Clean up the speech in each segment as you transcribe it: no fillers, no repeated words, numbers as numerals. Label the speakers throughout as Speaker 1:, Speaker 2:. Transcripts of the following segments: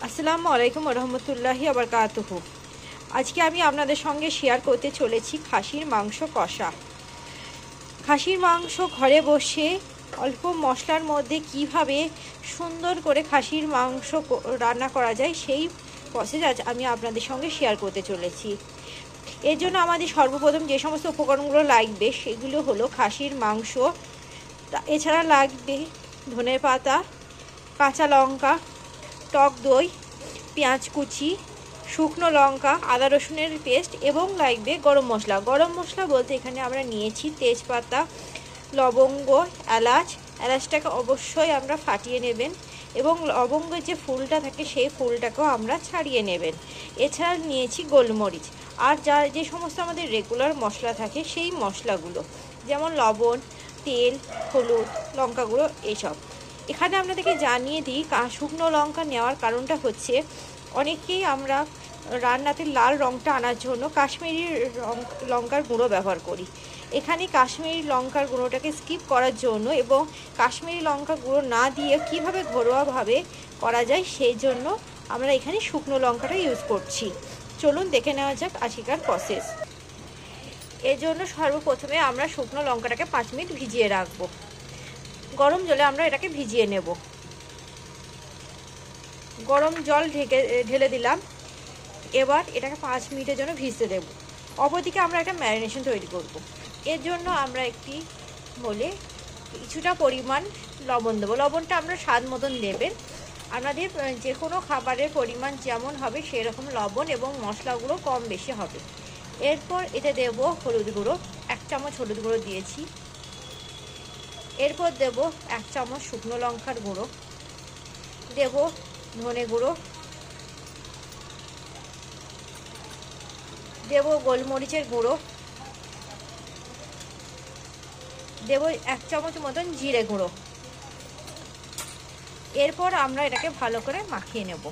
Speaker 1: আসসালামু আলাইকুম রহমতুল্লাহি আবরকাতুহু। আজকে আমি আপনাদের সঙ্গে শেয়ার করতে চলেছি খাসির মাংস কষা। খাসির মাংস ঘরে বসে অল্প মশলার মধ্যে কিভাবে সুন্দর করে খাসির মাংস রান্না করা যায় সেই প্রসেস আজ আমি আপনাদের সঙ্গে শেয়ার করতে চলেছি। এর জন্য আমাদের সর্বপ্রথম যে সমস্ত উপকরণগুলো লাগবে সেগুলো হলো খাসির মাংস, এছাড়া লাগবে ধনের পাতা, কাঁচা লঙ্কা, টক দই, পেঁয়াজ কুচি, শুকনো লঙ্কা, আদা রসুনের পেস্ট এবং লাগবে গরম মশলা। গরম মশলা বলতে এখানে আমরা নিয়েছি তেজপাতা, লবঙ্গ, এলাচটাকে অবশ্যই আমরা ফাটিয়ে নেবেন এবং লবঙ্গের যে ফুলটা থাকে সেই ফুলটাকেও আমরা ছাড়িয়ে নেবেন। এছাড়া নিয়েছি গোলমরিচ আর যে সমস্ত আমাদের রেগুলার মশলা থাকে সেই মশলাগুলো, যেমন লবণ, তেল, হলুদ, লঙ্কা গুঁড়ো এইসব। এখানে আপনাদেরকে জানিয়ে দিই শুকনো লঙ্কা নেওয়ার কারণটা হচ্ছে অনেকেই আমরা রান্নাতে লাল রঙটা আনার জন্য কাশ্মীরি লঙ্কার গুঁড়ো ব্যবহার করি। এখানে কাশ্মীরি লঙ্কার গুঁড়োটাকে স্কিপ করার জন্য এবং কাশ্মীরি লঙ্কা গুঁড়ো না দিয়ে কিভাবে ঘরোয়াভাবে করা যায় সেই জন্য আমরা এখানে শুকনো লঙ্কাটা ইউজ করছি। চলুন দেখে নেওয়া যাক আজকের প্রসেস। এর জন্য সর্বপ্রথমে আমরা শুকনো লঙ্কাটাকে 5 মিনিট ভিজিয়ে রাখবো। গরম জলে আমরা এটাকে ভিজিয়ে নেব। গরম জল ঢেলে দিলাম। এবার এটাকে 5 মিনিটের জন্য ভিজতে দেব। অপরদিকে আমরা একটা ম্যারিনেশন তৈরি করব। এর জন্য আমরা একটি বলে কিছুটা পরিমাণ লবণ দেবো। লবণটা আমরা স্বাদ মতন দেবেন। আপনাদের যে কোনো খাবারের পরিমাণ যেমন হবে সেরকম লবণ এবং মশলাগুলো কম বেশি হবে। এরপর এতে দেব হলুদ গুঁড়ো, 1 চামচ হলুদ গুঁড়ো দিয়েছি। এরপর দেব 1 চামচ শুকনো লঙ্কার গুঁড়ো, দেব ধনে গুঁড়ো, দেব গোলমরিচের গুঁড়ো, দেব 1 চামচ মতন জিরে গুঁড়ো। এরপর আমরা এটাকে ভালো করে মাখিয়ে নেব।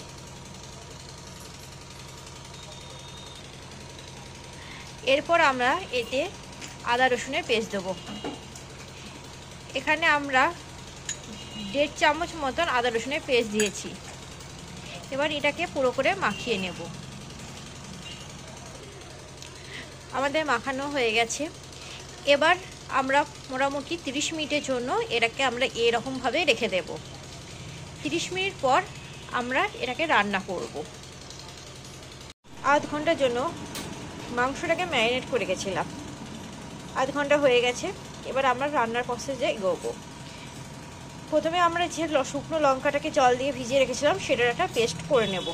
Speaker 1: এরপর আমরা এতে আদা রসুনের পেস্ট দেবো। এখানে আমরা 1.5 চামচ মতন আদা রসুনের পেস্ট দিয়েছি। এবার এটাকে পুরো করে মাখিয়ে নেব। আমাদের মাখানো হয়ে গেছে। এবার আমরা মোটামুটি 30 মিনিটের জন্য এটাকে আমরা এরকমভাবে রেখে দেব। 30 মিনিট পর আমরা এটাকে রান্না করব। আধ ঘন্টার জন্য মাংসটাকে ম্যারিনেট করে গেছিলাম। আধ ঘন্টা হয়ে গেছে। এবার আমরা রান্নার প্রসেসে এগোবো। প্রথমে আমরা যে শুকনো লঙ্কাটাকে জল দিয়ে ভিজিয়ে রেখেছিলাম সেটার একটা পেস্ট করে নেব।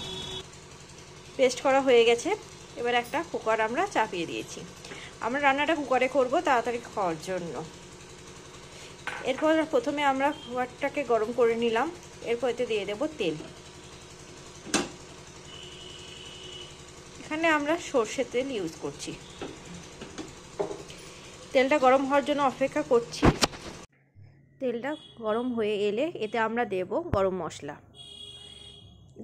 Speaker 1: পেস্ট করা হয়ে গেছে। এবার একটা কুকার আমরা চাপিয়ে দিয়েছি। আমরা রান্নাটা কুকারে করব তাড়াতাড়ি খাওয়ার জন্য। এরপর প্রথমে আমরা কুকারটাকে গরম করে নিলাম। এরপর এতে দিয়ে দেব তেল। এখানে আমরা সর্ষের তেল ইউজ করছি। তেলটা গরম হওয়ার জন্য অপেক্ষা করছি। তেলটা গরম হয়ে এলে এতে আমরা দেব গরম মশলা।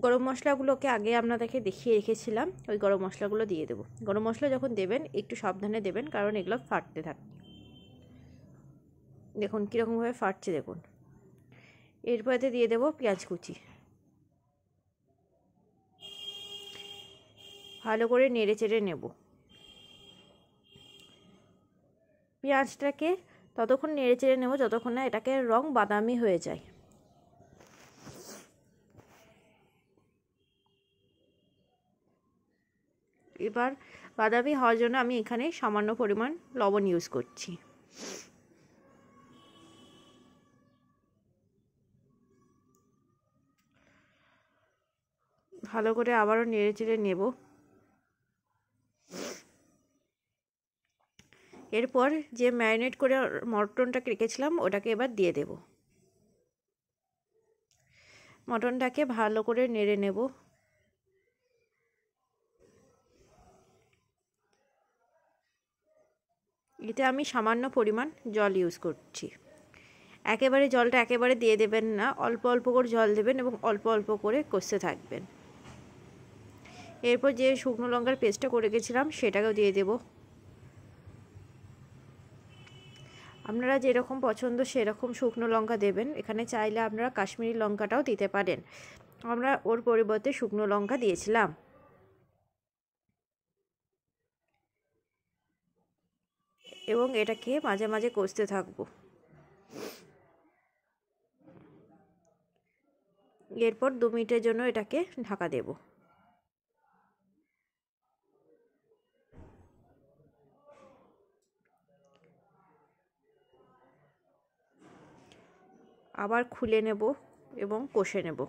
Speaker 1: গরম মশলাগুলোকে আগে আপনাদেরকে দেখিয়ে রেখেছিলাম, ওই গরম মশলাগুলো দিয়ে দেব। গরম মশলা যখন দেবেন একটু সাবধানে দেবেন, কারণ এগুলো ফাটতে থাকে। দেখুন কীরকমভাবে ফাটছে দেখুন। এরপর এতে দিয়ে দেব পেঁয়াজ কুচি। ভালো করে নেড়ে চেড়ে নেব। পেঁয়াজটাকে ততক্ষণ নেড়ে চেড়ে নেব যতক্ষণ না এটাকে রং বাদামি হয়ে যায়। এবার বাদামি হওয়ার জন্য আমি এখানে সামান্য পরিমাণ লবণ ইউজ করছি। ভালো করে আবারও নেড়ে চেড়ে নেব। এরপর যে ম্যারিনেট করে মটনটাকে রেখেছিলাম ওটাকে এবার দিয়ে দেব। মটনটাকে ভালো করে নেড়ে নেব। এতে আমি সামান্য পরিমাণ জল ইউজ করছি। জলটা একেবারে দিয়ে দেবেন না, অল্প অল্প করে জল দেবেন এবং অল্প অল্প করে কষতে থাকবেন। এরপর যে শুকনো লঙ্কার পেস্টটা করে গেছিলাম সেটাকেও দিয়ে দেব। আপনারা যেরকম পছন্দ সেরকম শুকনো লঙ্কা দেবেন। এখানে চাইলে আপনারা কাশ্মীরি লঙ্কাটাও দিতে পারেন। আমরা ওর পরিবর্তে শুকনো লঙ্কা দিয়েছিলাম। এবং এটাকে মাঝে মাঝে কষতে থাকবো। এরপর 2 মিনিটের জন্য এটাকে ঢাকা দেব। আবার খুলে নেব এবং কষে নেব।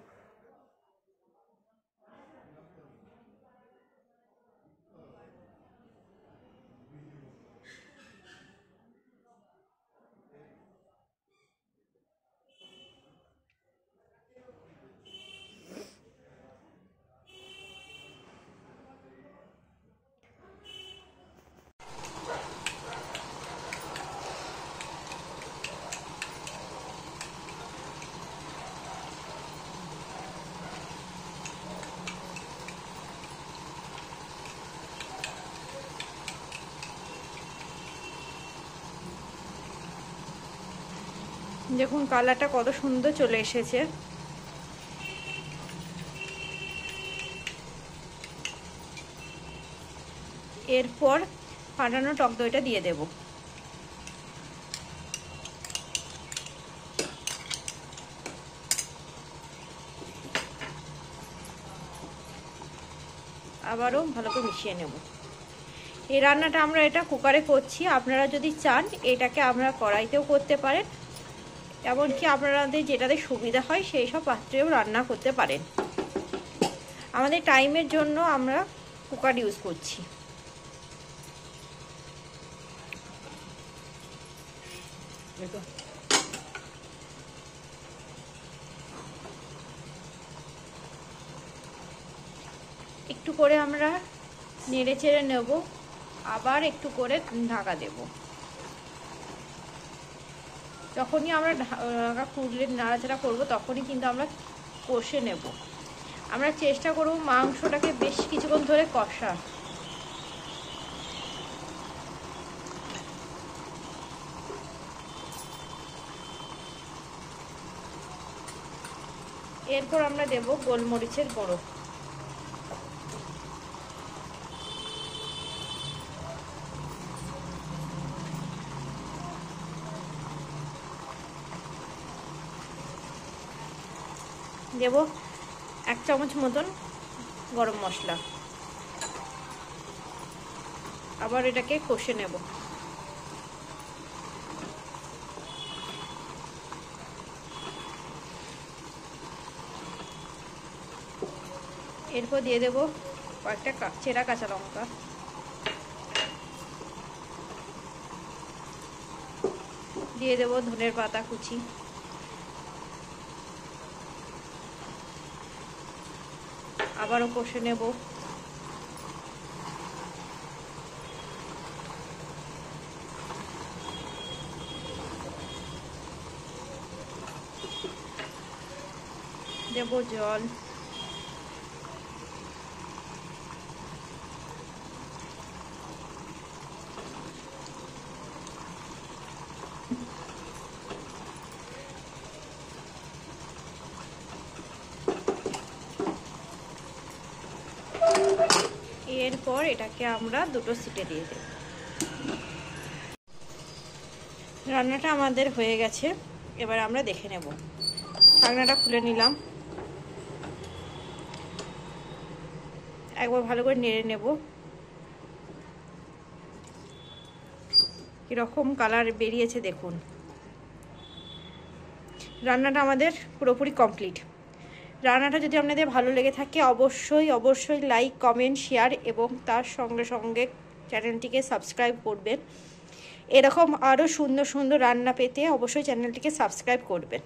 Speaker 1: দেখুন কালারটা কত সুন্দর চলে এসেছে। এরপর ফাটানো টক দইটা দিয়ে দেব। আবারও ভালো করে মিশিয়ে নেব। এই রান্নাটা আমরা এটা কুকারে করছি, আপনারা যদি চান এটাকে আপনারা কড়াইতেও করতে পারেন, এমনকি আপনাদের যেটাতে সুবিধা হয় সেই সব পাত্রেও রান্না করতে পারেন। আমাদের টাইমের জন্য আমরা কুকার ইউজ করছি। একটু করে আমরা নেড়ে চেড়ে নেব, আবার একটু করে ঢাকা দেব। যখনই আমরা ঢাকা খুলে নাড়াচাড়া করব তখনই কিন্তু আমরা কষে নেব। আমরা চেষ্টা করব মাংসটাকে বেশ কিছুক্ষণ ধরে কষা। এরপর আমরা দেব গোলমরিচের গুঁড়ো। দেব 1 চামচ মতন গরম মশলা। আবার এটাকে কষে নেব। এরপর দিয়ে দেব কয়েকটা চেরা কাঁচা লঙ্কা। দিয়ে দেব ধনের পাতা কুচি। আবারও কষে নেব। দেব জল। এরপর এটাকে আমরা 2টো সিটি দিয়ে দেব। রান্নাটা আমাদের হয়ে গেছে, এবার আমরা দেখে নেব। ঢাকনাটা খুলে নিলাম, একবার ভালো করে নেড়ে নেব। কীরকম কালার বেরিয়েছে দেখুন। রান্নাটা আমাদের পুরোপুরি কমপ্লিট। রান্নাটা যদি আপনাদের ভালো লেগে থাকে অবশ্যই লাইক, কমেন্ট, শেয়ার এবং তার সঙ্গে সঙ্গে চ্যানেলটিকে সাবস্ক্রাইব করবেন। এরকম আরও সুন্দর সুন্দর রান্না পেতে অবশ্যই চ্যানেলটিকে সাবস্ক্রাইব করবেন।